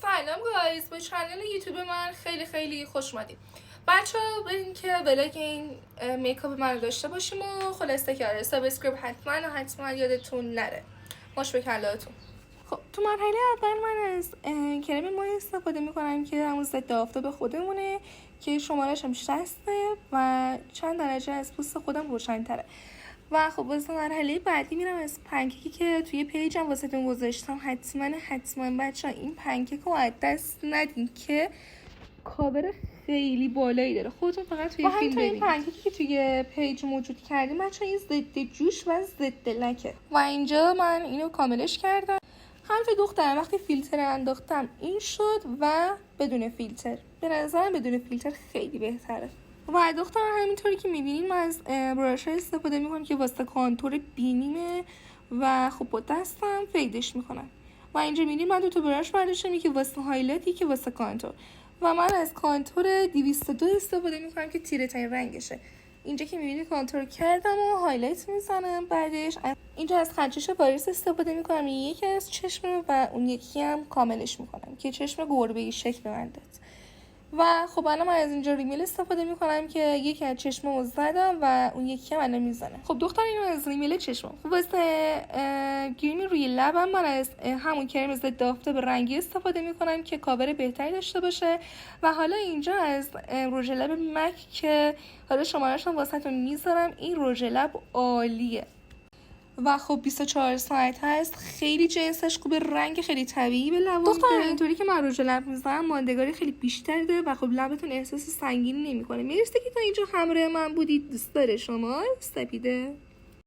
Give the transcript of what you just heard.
سلام گایز، به کانال یوتیوب من خیلی خوش اومدید. بچه‌ها بریم که ولاگ این میکاپ من رو داشته باشیم و خلاصه که سابسکرایب حتما یادتون نره. ماش به کلاتون. خب تو مرحله اول من از کرم ماه استفاده میکنم که همون ضد آفتاب خودمونه که شمارش هم 60 و چند درجه از پوست خودم روشن‌تره. و خب واسه مرحله بعدی میرم از پنکیکی که توی پیجم واسهتون گذاشتم. حتما بچه‌ها این پنکیک رو از دست ندین که کاور خیلی بالایی داره. خودتون فقط توی فیلم ببینید. پنکیکی که توی پیج موجود کردیم بچه‌ها این ضد جوش و ضد لکه و اینجا من اینو کاملش کردم. حرف دخترم وقتی فیلتر انداختم این شد و بدون فیلتر. به نظرم بدون فیلتر خیلی بهتره. و دخترم همینطوری که میبینین من از براش استفاده میکنم که واسه کانتور بینیمه و خب با دستم فیدش میکنم. و اینجا میبینین من 2 براش برداشتم، که واسه هایلایتی که واسه کانتور. و من از کانتور 202 استفاده میکنم که تیره ترین رنگشه. اینجا که میبینید کانتور کردم و هایلایت میزنم. بعدش اینجا از خدشش پاریس استفاده میکنم، یکی از چشم و اون یکی هم کاملش میکنم که چشم گربه‌ای شکل به من داد. و خب الان من از اینجا ریمیل استفاده میکنم که یکی از چشممو زدم و اون یکی هم الان میزنه. خب دختر اینو از ریمیل چشمم. خب واسه گریم روی لبم من از همون کرم ضد آفتاب رنگی استفاده میکنم که کاور بهتری داشته باشه. و حالا اینجا از رژ لب مک که حالا شماره‌اشو واسهتون میذارم. این رژ لب عالیه و خب 24 ساعت هست، خیلی جنسش خوبه، رنگ خیلی طبیعی به لبم میده. دختر اینطوری که من رژ لب میزنم ماندگاری خیلی بیشتری داره و خب لبتون احساس سنگینی نمیکنه. مرسی که تا اینجا همراه من بودید. دوست داره شما سپیده.